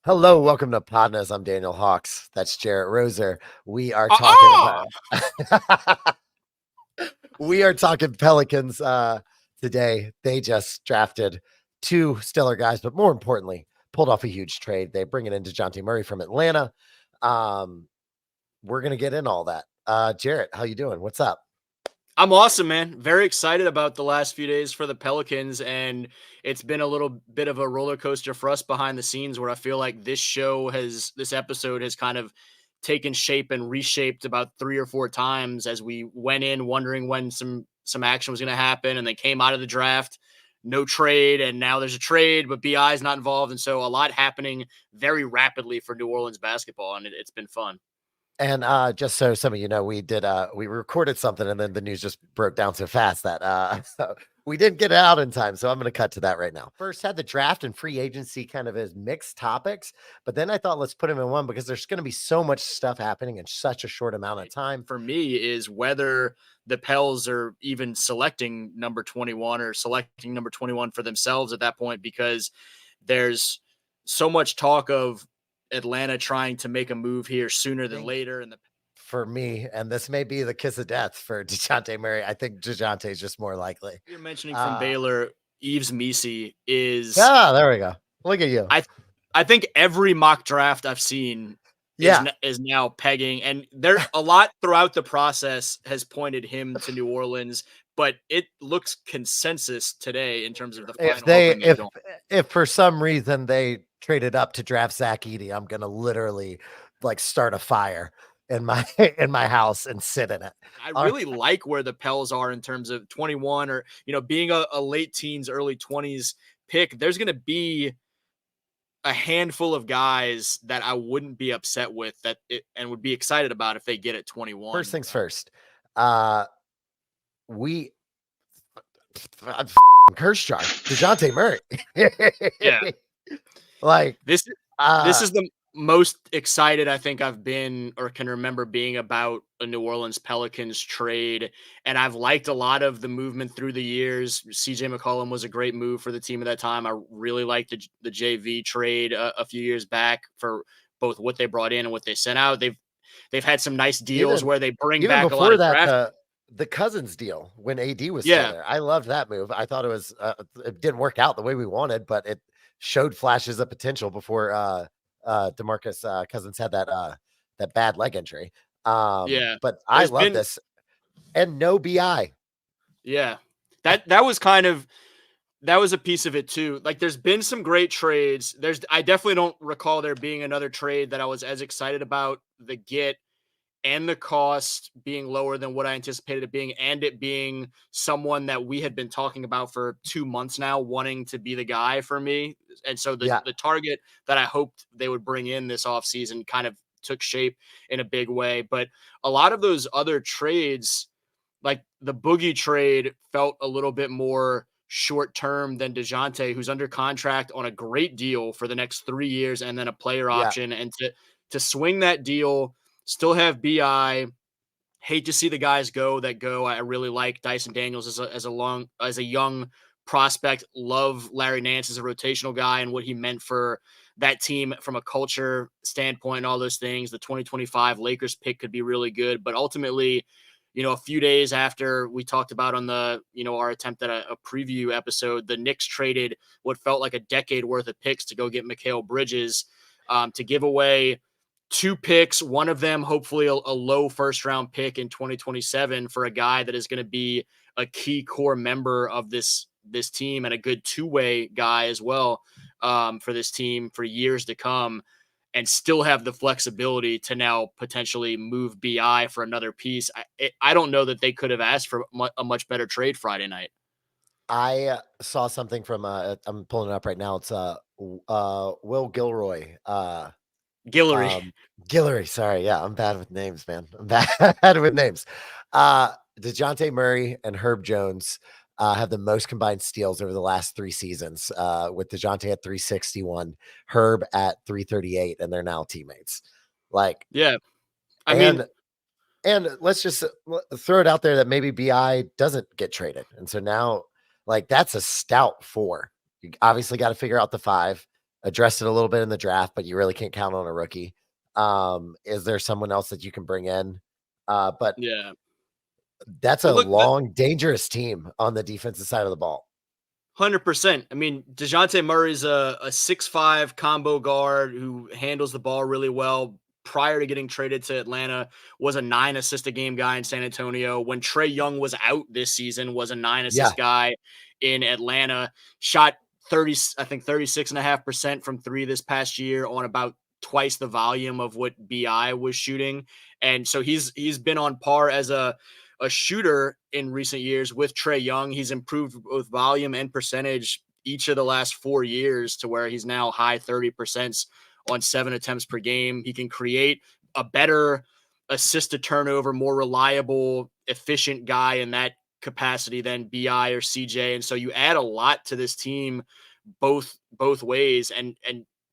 Hello, welcome to PODnas. I'm Daniel Hawks. That's Jarrett Roser. We are talking Ah, about we are talking Pelicans today. They just drafted two stellar guys, but more importantly, pulled off a huge trade. They bring it in Dejounte Murray from Atlanta. Um, we're gonna get in all that. Jarrett, how you doing? What's up? I'm awesome, man. Very excited about the last few days for the Pelicans, and it's been a little bit of a roller coaster for us behind the scenes where I feel like this episode has kind of taken shape and reshaped about 3 or 4 times as we went in wondering when some action was going to happen, and they came out of the draft, no trade, and now there's a trade, but BI is not involved, and so a lot happening very rapidly for New Orleans basketball, and it's been fun. And just so some of you know, we recorded something and then the news just broke down so fast that we didn't get it out in time. So I'm going to cut to that right now. First had the draft and free agency kind of as mixed topics, but then I thought let's put them in one because there's going to be so much stuff happening in such a short amount of time. For me is whether the Pels are even selecting number 21 or selecting number 21 for themselves at that point, because there's so much talk of Atlanta trying to make a move here sooner than later. And For me, and this may be the kiss of death for Dejounte Murray. I think Dejounte is just more likely. you're mentioning from Uh, Baylor, Yves Misi is, there we go. Look at you. I, I think every mock draft I've seen Yeah. is now pegging, and there a lot throughout the process has pointed him to New Orleans, but it looks consensus today in terms of the If final they opening is going. if for some reason they traded up to draft Zach Edey, I'm gonna literally like start a fire in my in my house and sit in it. I All really like where the Pels are in terms of 21 or, being a late teens, early 20s pick. There's going to be a handful of guys that I wouldn't be upset with and would be excited about if they get at first 21. things first. Uh we curse jar Dejounte Murray. Yeah. like This this uh is the most excited I think I've been or can remember being about a New Orleans Pelicans trade, and I've liked a lot of the movement through the years. CJ McCollum was a great move for the team at that time. I really liked the JV trade a few years back for both what they brought in and what they sent out. They've had some nice deals even where they bring even back a lot before of that, draft. the Cousins deal when AD was still Yeah, there. I loved that move. I thought it didn't work out the way we wanted, but it showed flashes of potential before DeMarcus Cousins had that bad leg injury. yeah. But I There's love been this. And no BI. yeah. That was kind of that was a piece of it too. Like there's been some great trades. I definitely don't recall there being another trade that I was as excited about the get and the cost being lower than what I anticipated it being, and it being someone that we had been talking about for 2 months now, wanting to be the guy for me. And so the Yeah. the target that I hoped they would bring in this offseason kind of took shape in a big way. But a lot of those other trades, like the Boogie trade, felt a little bit more short term than DeJounte, who's under contract on a great deal for the next 3 years and then a player Yeah. option. And to swing that deal, still have BI. Hate to see the guys go that go. I really like Dyson Daniels as a young prospect. Love Larry Nance as a rotational guy and what he meant for that team from a culture standpoint and all those things. The 2025 Lakers pick could be really good, but ultimately, a few days after we talked about on our attempt at a preview episode, the Knicks traded what felt like a decade worth of picks to go get Mikal Bridges, to give away 2 picks, one of them hopefully a low first round pick in 2027 for a guy that is going to be a key core member of this team and a good two-way guy as well, for this team for years to come, and still have the flexibility to now potentially move BI for another piece. I don't know that they could have asked for a much better trade Friday night. I saw something from I'm pulling it up right now. It's Will Gilroy. Guillory. Um, Guillory, sorry. Yeah, I'm bad with names, man. I'm bad with names. DeJounte Murray and Herb Jones have the most combined steals over the last 3 seasons, with DeJounte at 361, Herb at 338, and they're now teammates. Like, Yeah. I mean, and let's just throw it out there that maybe BI doesn't get traded. And so now, like, that's a stout four. You obviously got to figure out the five. addressed it a little bit in the draft, but you really can't count on a rookie. Is there someone else that you can bring in? But Yeah. that's a Well, look, long, dangerous team on the defensive side of the ball. 100%. I mean, Dejounte Murray's a 6'5" combo guard who handles the ball really well. Prior to getting traded to Atlanta, was a 9 assist a game guy in San Antonio. When Trae Young was out this season, was a 9 Yeah, assist guy in Atlanta. Shot 30, I think 36.5% from three this past year on about twice the volume of what BI was shooting. And so he's been on par as a shooter in recent years with Trae Young. He's improved both volume and percentage each of the last 4 years to where he's now high 30% on 7 attempts per game. He can create a better assist to turnover, more reliable, efficient guy in that capacity than BI or CJ. And so you add a lot to this team both ways. And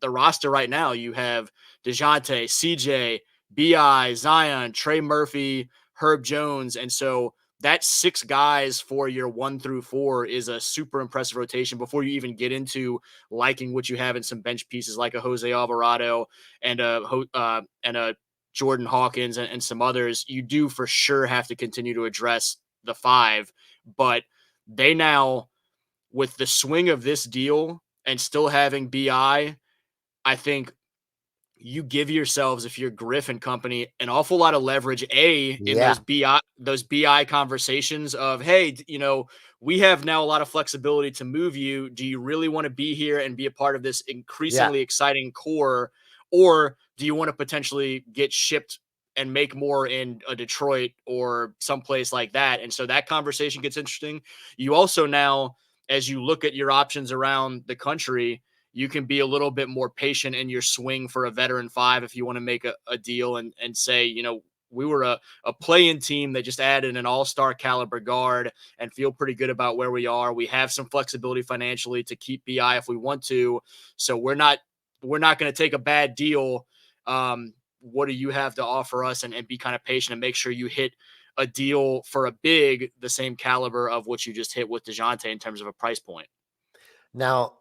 the roster right now, you have DeJounte, CJ, BI, Zion, Trey Murphy, Herb Jones. And so that 6 guys for your 1 through 4 is a super impressive rotation before you even get into liking what you have in some bench pieces like a Jose Alvarado and a Jordan Hawkins and some others. You do for sure have to continue to address the 5, but they now, with the swing of this deal and still having BI, I think you give yourselves, if you're Griff and company, an awful lot of leverage, in yeah, those BI conversations of, hey, we have now a lot of flexibility to move you. Do you really want to be here and be a part of this yeah. increasingly exciting core? Or do you want to potentially get shipped and make more in a Detroit or someplace like that? And so that conversation gets interesting. You also now, as you look at your options around the country, you can be a little bit more patient in your swing for a veteran 5 if you want to make a deal and say, we were a play-in team that just added an all-star caliber guard and feel pretty good about where we are. We have some flexibility financially to keep BI if we want to. So we're not going to take a bad deal. What do you have to offer us? And be kind of patient and make sure you hit a deal for a big, the same caliber of what you just hit with DeJounte in terms of a price point. Now,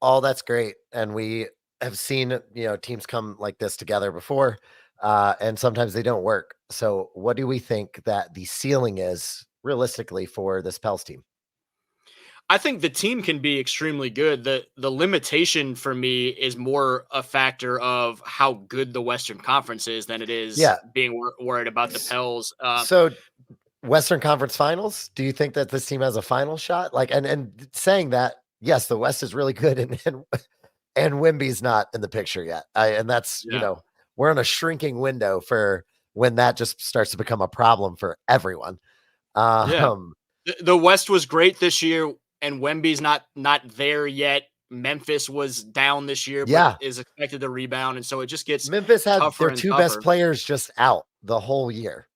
all that's great, and we have seen, teams come like this together before, and sometimes they don't work. So, what do we think that the ceiling is realistically for this Pels team? I think the team can be extremely good. The limitation for me is more a factor of how good the Western Conference is than it is Yeah. being worried about the S- Pels. So, Western Conference Finals. Do you think that this team has a final shot? Like, and saying that, yes, the West is really good, and Wimby's not in the picture yet. And that's, Yeah, we're in a shrinking window for when that just starts to become a problem for everyone. yeah. Um, The West was great this year, and Wemby's not there yet. Memphis was down this year, but yeah, is expected to rebound, and so it just gets Memphis had tougher their and 2 best tougher. players just out the whole year.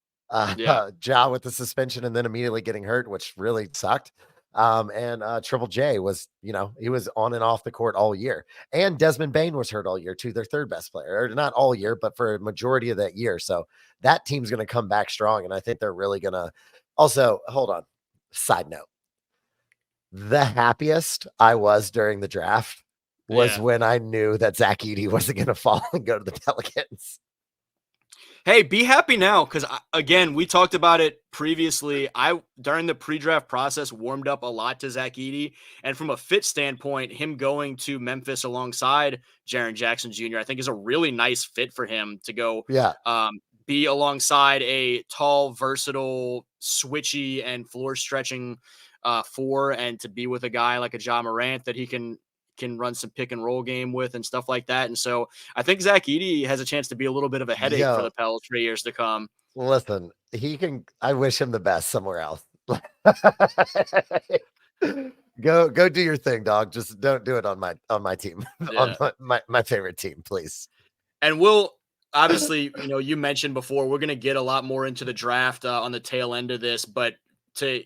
Yeah, Ja with the suspension and then immediately getting hurt, which really sucked. And Triple J was, he was on and off the court all year. And Desmond Bain was hurt all year too, their 3rd best player. Or not all year, but for a majority of that year. So that team's going to come back strong, and I think they're really going to. Also, hold on. Side note. The happiest I was during the draft was yeah. when I knew that Zach Edey wasn't going to fall and go to the Pelicans. Hey, be happy now because again, we talked about it previously. I during the pre-draft process warmed up a lot to Zach Edey, and from a fit standpoint, him going to Memphis alongside Jaren Jackson Jr. I think is a really nice fit for him to go Yeah. be alongside a tall, versatile, switchy, and floor stretching 4, and to be with a guy like a Ja Morant that he can run some pick and roll game with and stuff like that. And so I think Zach Edey has a chance to be a little bit of a headache for Yo, the Pels for years to come. listen, I wish him the best somewhere else. Go do your thing, dog. Just don't do it on my team, on Yeah. my favorite team, please. And we'll obviously, you mentioned before, we're going to get a lot more into the draft on the tail end of this, but to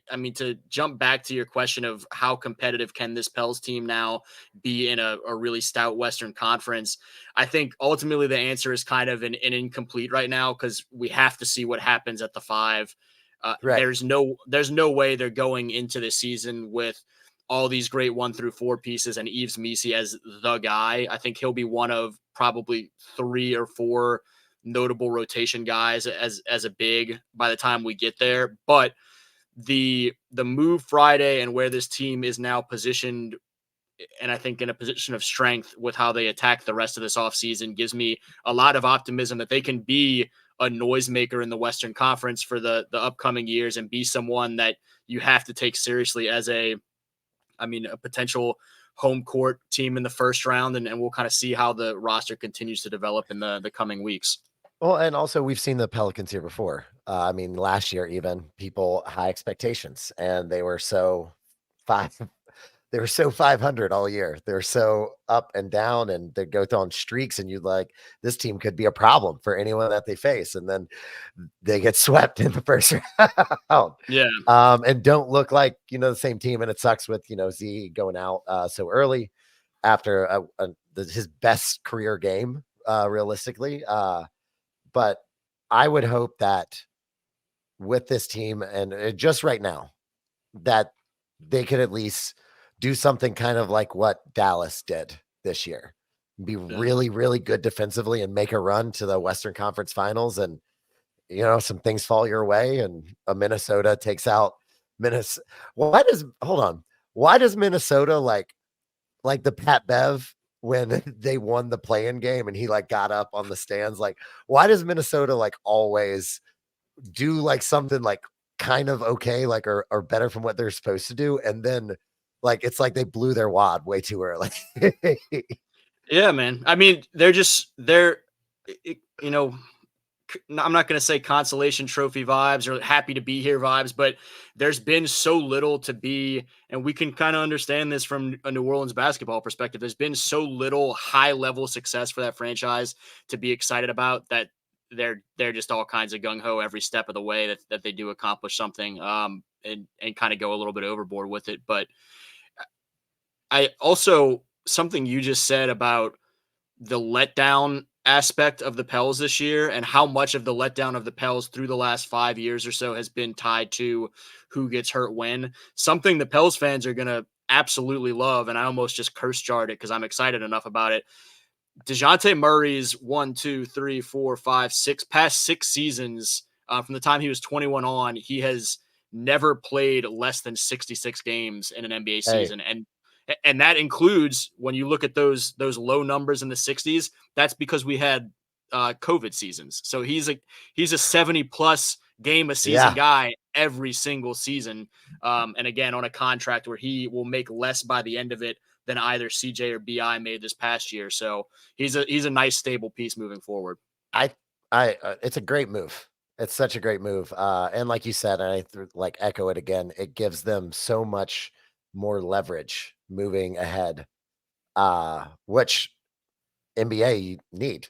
jump back to your question of how competitive can this Pels team now be in a really stout Western Conference, I think ultimately the answer is kind of an incomplete right now because we have to see what happens at the 5. Right. There's no way they're going into the season with all these great 1-4 pieces and Yves Missi as the guy. I think he'll be one of probably 3 or 4 notable rotation guys as a big by the time we get there. But the move Friday and where this team is now positioned, and I think in a position of strength with how they attack the rest of this offseason, gives me a lot of optimism that they can be a noisemaker in the Western Conference for the upcoming years and be someone that you have to take seriously as a potential home court team in the first round. And we'll kind of see how the roster continues to develop in the coming weeks. Well, and also we've seen the Pelicans here before. Last year, even people high expectations, and they were so five. They were so 500 all year. They were so up and down, and they go on streaks, and you'd like, this team could be a problem for anyone that they face. And then they get swept in the first round. Yeah. And don't look like, the same team. And it sucks with, Z going out so early after his best career game, realistically. But I would hope that with this team and just right now that they could at least do something kind of like what Dallas did this year, be really, really good defensively and make a run to the Western Conference Finals. And, some things fall your way and Minnesota takes out Minnesota. Why does Minnesota like the Pat Bev when they won the play-in game and he got up on the stands? Like, why does Minnesota always do something kind of okay, or better from what they're supposed to do? And then it's like they blew their wad way too early. Yeah, man. I'm not going to say consolation trophy vibes or happy to be here vibes, but there's been so little to be, and we can kind of understand this from a New Orleans basketball perspective. There's been so little high level success for that franchise to be excited about that they're just all kinds of gung ho every step of the way that they do accomplish something, and kind of go a little bit overboard with it. But I also, something you just said about the letdown aspect of the Pels this year and how much of the letdown of the Pels through the last 5 years or so has been tied to who gets hurt when. Something the Pels fans are going to absolutely love, and I almost just curse jarred it because I'm excited enough about it. Dejounte Murray's past 6 seasons, from the time he was 21 on, he has never played less than 66 games in an NBA season. And that includes, when you look at those low numbers in the 60s, that's because we had COVID seasons. So he's a 70 plus game a season guy every single season. And again, on a contract where he will make less by the end of it than either CJ or BI made this past year. So he's a nice stable piece moving forward. It's a great move. It's such a great move. And like you said, and I echo it again, it gives them so much more leverage moving ahead, which NBA you need.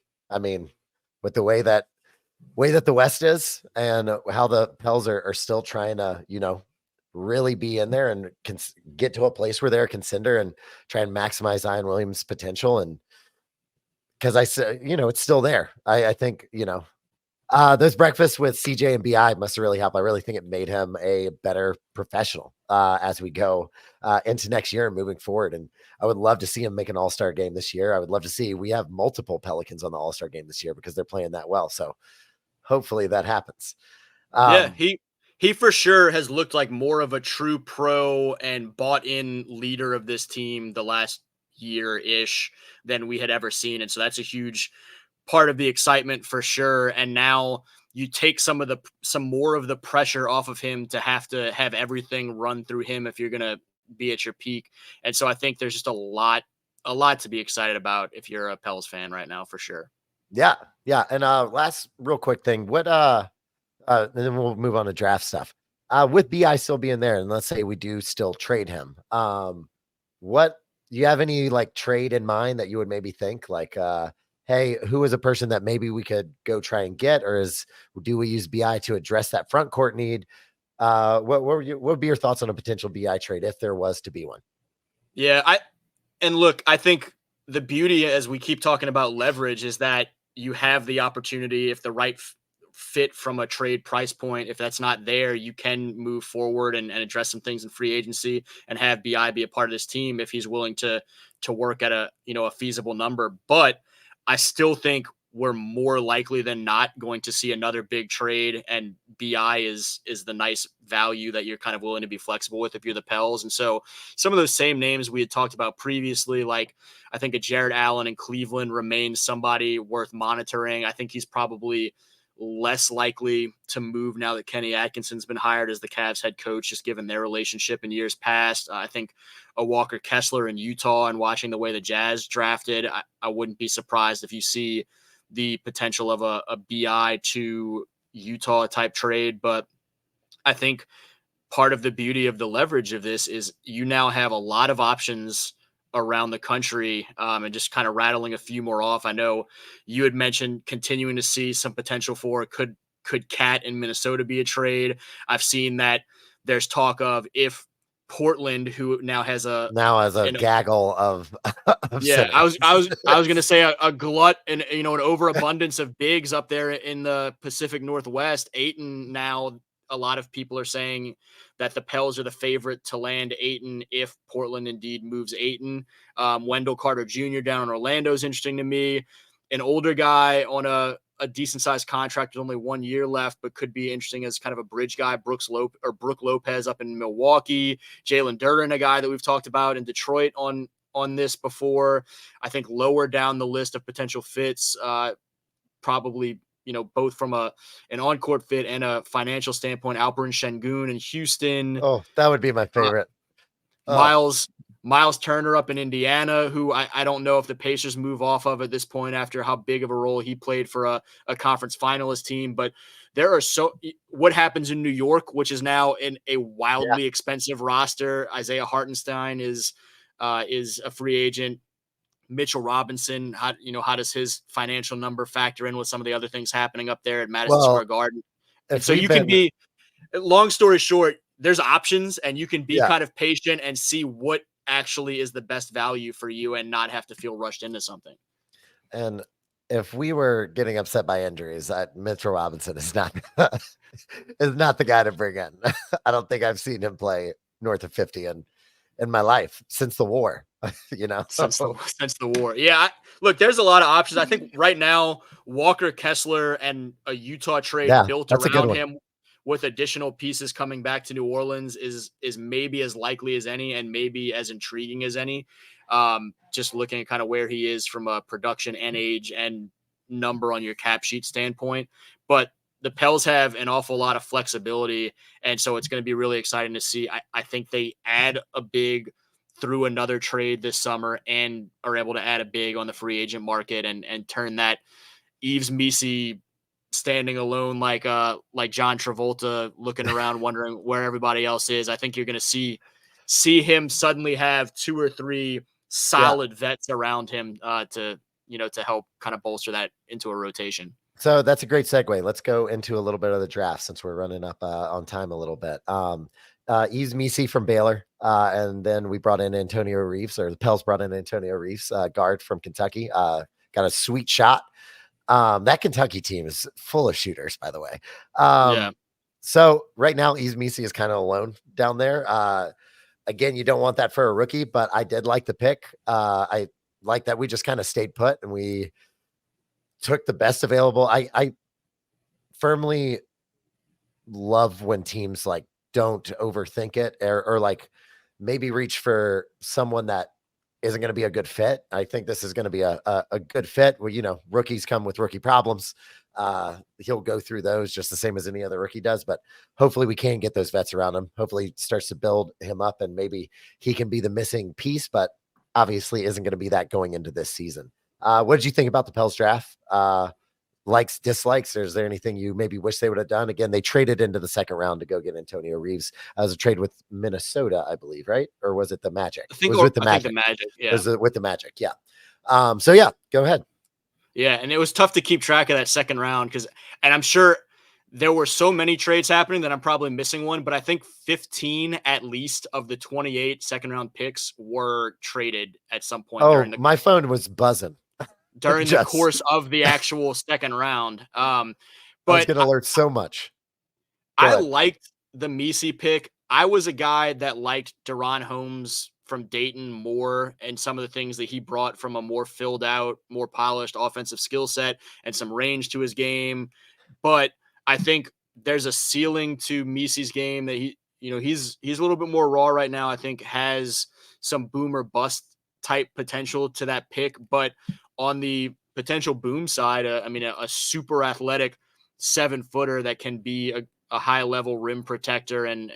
With the way that the West is and how the Pels are still trying to, really be in there and get to a place where they're a contender and try and maximize Zion Williams' potential. And because I said, it's still there. I think, those breakfasts with CJ and BI must have really helped. I really think it made him a better professional as we go into next year and moving forward. And I would love to see him make an all-star game this year. I would love to see, we have multiple Pelicans on the all-star game this year because they're playing that well. So hopefully that happens. He for sure has looked like more of a true pro and bought in leader of this team the last year-ish than we had ever seen. And so that's a huge part of the excitement for sure. And now you take some more of the pressure off of him to have everything run through him if you're going to be at your peak. And so I think there's just a lot to be excited about if you're a Pels fan right now, for sure. Yeah. Yeah. And last real quick thing, and then we'll move on to draft stuff. With BI still being there, and let's say we do still trade him. What do you have any trade in mind that you would maybe think hey, who is a person that maybe we could go try and get, or do we use BI to address that front court need? What would be your thoughts on a potential BI trade if there was to be one? Yeah, I think the beauty, as we keep talking about leverage, is that you have the opportunity, if the right fit from a trade price point. If that's not there, you can move forward and address some things in free agency and have BI be a part of this team if he's willing to work at a feasible number. But I still think we're more likely than not going to see another big trade, and BI is the nice value that you're kind of willing to be flexible with if you're the Pels. And so some of those same names we had talked about previously, like I think a Jared Allen in Cleveland remains somebody worth monitoring. I think he's probably less likely to move now that Kenny Atkinson's been hired as the Cavs head coach, just given their relationship in years past. I think a Walker Kessler in Utah, and watching the way the Jazz drafted, I wouldn't be surprised if you see the potential of a BI to Utah type trade. But I think part of the beauty of the leverage of this is you now have a lot of options around the country, and just kind of rattling a few more off. I know you had mentioned continuing to see some potential for could Cat in Minnesota be a trade. I've seen that there's talk of if Portland, who now has a gaggle of yeah, centers. I was gonna say a glut and an overabundance of bigs up there in the Pacific Northwest. Ayton now, a lot of people are saying that the Pels are the favorite to land Ayton if Portland indeed moves Ayton. Wendell Carter Jr. down in Orlando is interesting to me. An older guy on a decent sized contract with only 1 year left, but could be interesting as kind of a bridge guy. Brook Lopez up in Milwaukee. Jalen Duren, a guy that we've talked about in Detroit on this before. I think lower down the list of potential fits, probably, both from an on-court fit and a financial standpoint, Alperen Şengün in Houston. Oh, that would be my favorite. Miles Turner up in Indiana, who I don't know if the Pacers move off of at this point after how big of a role he played for a conference finalist team. But there are what happens in New York, which is now in a wildly expensive roster. Isaiah Hartenstein is a free agent. Mitchell Robinson, how does his financial number factor in with some of the other things happening up there at Madison Square Garden? And so you can be, long story short, there's options, and you can be kind of patient and see what actually is the best value for you and not have to feel rushed into something. And if we were getting upset by injuries, Mitchell Robinson is not the guy to bring in. I don't think I've seen him play north of 50 in my life since the war. Since the war. Yeah. Look, there's a lot of options. I think right now, Walker Kessler and a Utah trade built around him with additional pieces coming back to New Orleans is maybe as likely as any, and maybe as intriguing as any. Just looking at kind of where he is from a production and age and number on your cap sheet standpoint. But the Pels have an awful lot of flexibility, and so it's going to be really exciting to see. I think they add a big through another trade this summer and are able to add a big on the free agent market and turn that Yves Missi standing alone like John Travolta looking around wondering where everybody else is. I think you're going to see him suddenly have 2 or 3 solid vets around him to help kind of bolster that into a rotation. So that's a great segue. Let's go into a little bit of the draft since we're running up on time a little bit. Yves Missi from Baylor. And then we brought in Antonio Reeves, or the Pels brought in Antonio Reeves, guard from Kentucky. Got a sweet shot. That Kentucky team is full of shooters, by the way. So right now, Yves Missi is kind of alone down there. Again, you don't want that for a rookie, but I did like the pick. I like that we just kind of stayed put and we took the best available. I firmly love when teams like don't overthink it or like maybe reach for someone that isn't going to be a good fit. I think this is going to be a good fit. Well, rookies come with rookie problems. He'll go through those just the same as any other rookie does, but hopefully we can get those vets around him. Hopefully it starts to build him up and maybe he can be the missing piece, but obviously isn't going to be that going into this season. What did you think about the Pels draft? Likes, dislikes, or is there anything you maybe wish they would have done? Again, they traded into the second round to go get Antonio Reeves. As a trade with Minnesota, I believe, right? Or was it the Magic? It was with the Magic. Yeah. Was it with the Magic? Yeah. So yeah, go ahead. Yeah, and it was tough to keep track of that second round and I'm sure there were so many trades happening that I'm probably missing one, but I think 15 at least of the 28 second round picks were traded at some point. Oh, my phone was buzzing during the course of the actual second round. But I was But gonna learn so much. Go I ahead. liked the Messi pick. I was a guy that liked Deron Holmes from Dayton more and some of the things that he brought from a more filled out, more polished offensive skill set and some range to his game. But I think there's a ceiling to Messi's game that he's a little bit more raw right now. I think has some boom or bust type potential to that pick, but on the potential boom side, a super athletic 7-footer that can be a high level rim protector and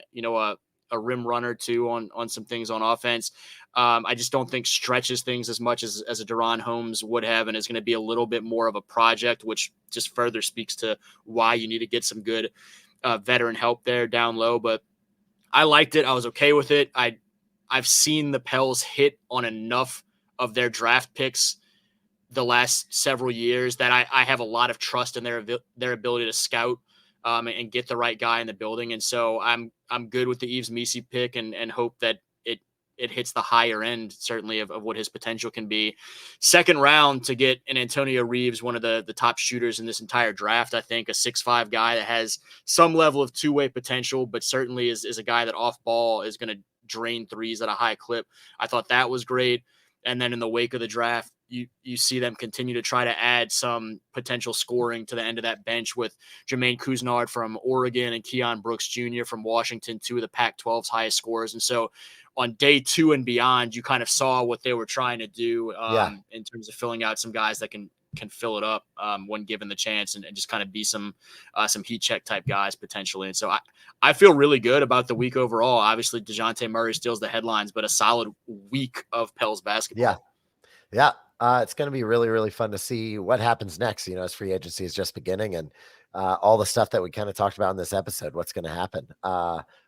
a rim runner too on some things on offense. I just don't think stretches things as much as a Deron Holmes would have, and is going to be a little bit more of a project, which just further speaks to why you need to get some good veteran help there down low. But I liked it. I was okay with it. I've seen the Pels hit on enough of their draft picks the last several years that I have a lot of trust in their ability to scout and get the right guy in the building. And so I'm good with the Yves Messi pick and hope that it hits the higher end, certainly, of what his potential can be. Second round to get an Antonio Reeves, one of the top shooters in this entire draft. I think a 6'5" guy that has some level of two-way potential, but certainly is a guy that off ball is going to drain threes at a high clip. I thought that was great. And then in the wake of the draft, you see them continue to try to add some potential scoring to the end of that bench with Jermaine Couisnard from Oregon and Keon Brooks Jr. from Washington, two of the Pac-12's highest scorers. And so on day 2 and beyond, you kind of saw what they were trying to do in terms of filling out some guys that can fill it up when given the chance and just kind of be some heat check type guys potentially. And so I feel really good about the week overall. Obviously, Dejounte Murray steals the headlines, but a solid week of Pels basketball. Yeah. It's going to be really, really fun to see what happens next, as free agency is just beginning and all the stuff that we kind of talked about in this episode, what's going to happen.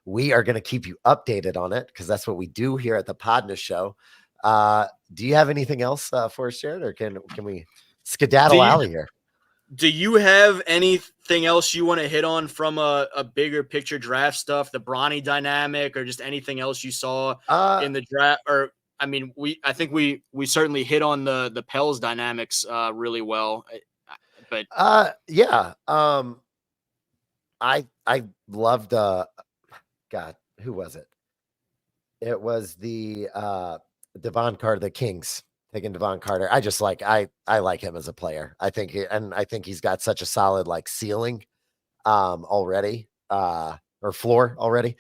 We are going to keep you updated on it because that's what we do here at the PODnas show. Do you have anything else for us, Jared, or can we skedaddle out of here? Do you have anything else you want to hit on from a bigger picture draft stuff, the Bronny dynamic, or just anything else you saw in the draft? Or I think we certainly hit on the Pels dynamics really well. But yeah. I loved God, who was it? It was the Devon Carter, the Kings taking Devon Carter. I just I like him as a player. I think he's got such a solid ceiling already or floor already.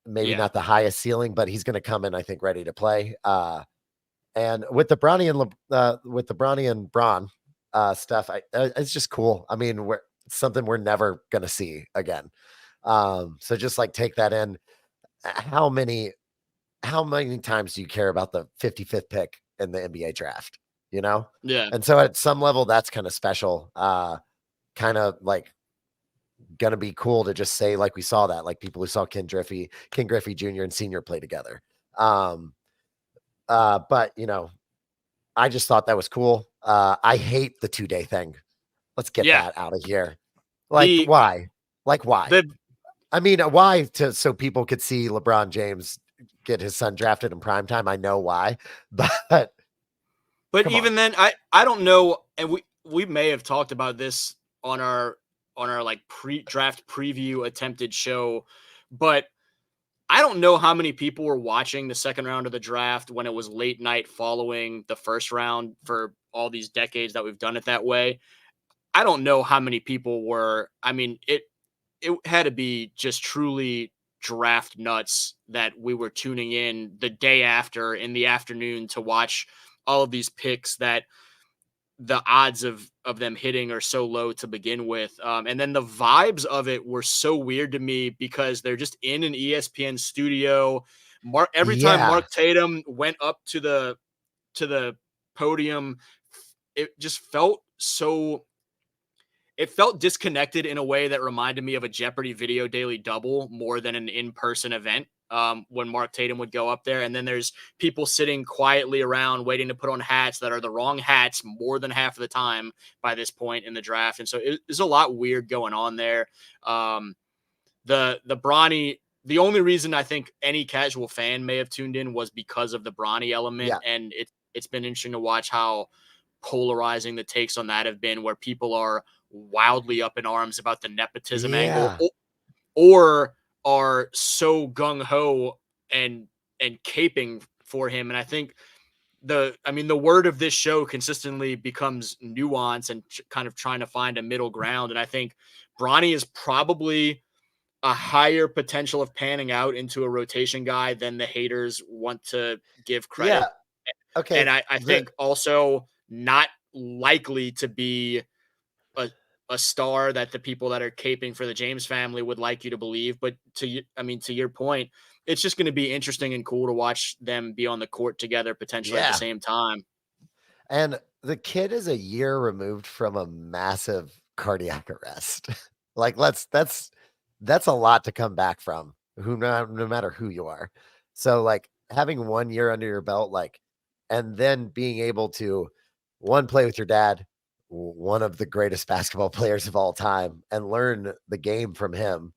Maybe not the highest ceiling, but he's going to come in, I think, ready to play. And with the Bronny and Braun stuff, it's just cool. I mean, it's something we're never going to see again. So just take that in. How many times do you care about the 55th pick in the NBA draft? Yeah. And so at some level, that's kind of special. Kind of gonna be cool to just say we saw that people who saw Ken Griffey Jr. and Senior play together. But I just thought that was cool. I hate the 2-day thing. Let's get that out of here. Why? Why? I mean, why? So people could see LeBron James get his son drafted in prime time. I know why, but even then, I don't know. And we may have talked about this on our pre-draft preview attempted show, but I don't know how many people were watching the second round of the draft when it was late night following the first round for all these decades that we've done it that way. I don't know how many people were. I mean, it had to be just truly draft nuts that we were tuning in the day after in the afternoon to watch all of these picks that the odds of them hitting are so low to begin with. And then the vibes of it were so weird to me because they're just in an ESPN studio. Every time Mark Tatum went up to the podium, it just felt it felt disconnected in a way that reminded me of a Jeopardy video daily double more than an in-person event. When Mark Tatum would go up there, and then there's people sitting quietly around waiting to put on hats that are the wrong hats more than half of the time by this point in the draft. And so there's a lot weird going on there. The Bronny, the only reason I think any casual fan may have tuned in was because of the Bronny element. Yeah. And it's been interesting to watch how polarizing the takes on that have been, where people are wildly up in arms about the nepotism angle, Yeah. or are so gung ho and caping for him. And I think the word of this show consistently becomes nuance and kind of trying to find a middle ground. And I think Bronny is probably a higher potential of panning out into a rotation guy than the haters want to give Yeah. credit. Okay. And I think also not likely to be a a star that the people that are caping for the James family would like you to believe. But to your point, it's just going to be interesting and cool to watch them be on the court together potentially at the Yeah. same time. And the kid is a year removed from a massive cardiac arrest. Like, that's a lot to come back from, no matter who you are. So, like, having 1 year under your belt, like, and then being able to, one, play with your dad, one of the greatest basketball players of all time, and learn the game from him,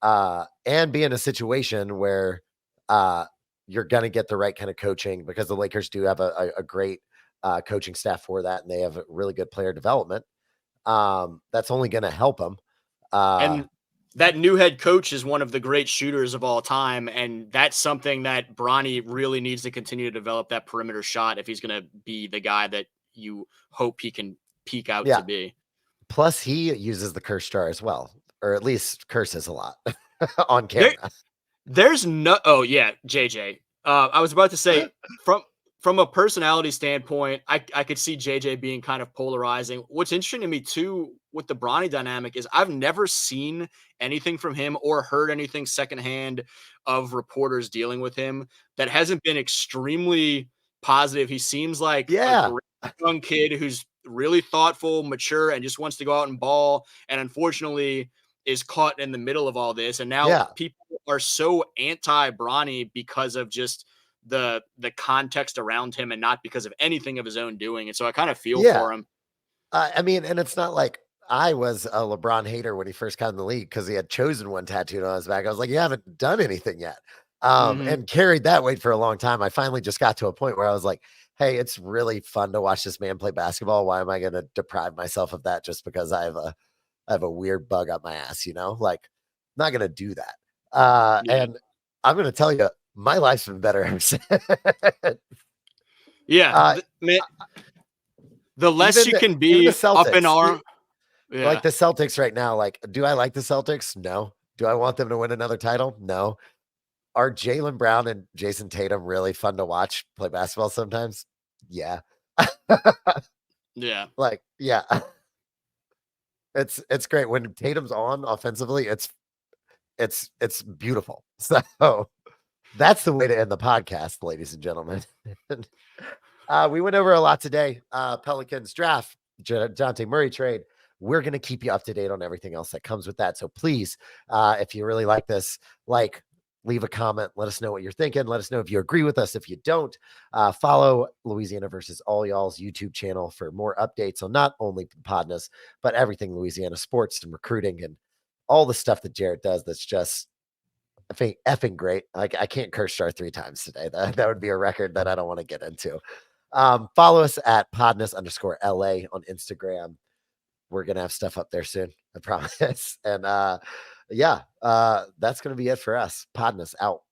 and be in a situation where, uh, you're gonna get the right kind of coaching because the Lakers do have a great coaching staff for that, and they have a really good player development. That's only going to help them. And that new head coach is one of the great shooters of all time. And that's something that Bronny really needs to continue to develop, that perimeter shot, if he's going to be the guy that you hope he can peak out Yeah. to be. Plus, he uses the curse jar as well, or at least curses a lot on There, camera. there's no, oh yeah, JJ. I was about to say from a personality standpoint, I could see JJ being kind of polarizing. What's interesting to me too with the Bronny dynamic is I've never seen anything from him or heard anything secondhand of reporters dealing with him that hasn't been extremely positive. He seems like a Yeah. great young kid who's really thoughtful, mature, and just wants to go out and ball. And unfortunately, is caught in the middle of all this. And now Yeah. people are so anti Bronny because of just the context around him and not because of anything of his own doing. And so I kind of feel Yeah. for him. I mean, and it's not like I was a LeBron hater when he first got in the league because he had chosen one tattooed on his back. I was like, you haven't done anything yet. Mhm. And carried that weight for a long time. I finally just got to a point where I was like, hey, it's really fun to watch this man play basketball. Why am I going to deprive myself of that just because I have a weird bug up my ass, Like, I'm not gonna do that. Yeah. And I'm gonna tell you, my life's been better ever since. Yeah. uh, Man, the less even you can even the be up in Celtics, arm. like Yeah. the Celtics right now, like, do I like the Celtics? No. Do I want them to win another title? No. Are Jalen Brown and Jason Tatum really fun to watch play basketball sometimes? Yeah. Yeah. Like, yeah. It's great when Tatum's on offensively. It's beautiful. So that's the way to end the podcast, ladies and gentlemen. We went over a lot today. Pelicans draft, Dejounte Murray trade. We're going to keep you up to date on everything else that comes with that. So please, if you really like this, leave a comment. Let us know what you're thinking. Let us know if you agree with us. If you don't, follow Louisiana versus All Y'all's YouTube channel for more updates on not only PODnas, but everything Louisiana sports and recruiting and all the stuff that Jarrett does that's just effing great. Like, I can't curse jar 3 times today. That would be a record that I don't want to get into. Follow us at podness_LA on Instagram. We're gonna have stuff up there soon, I promise. And yeah, that's gonna be it for us. Podness out.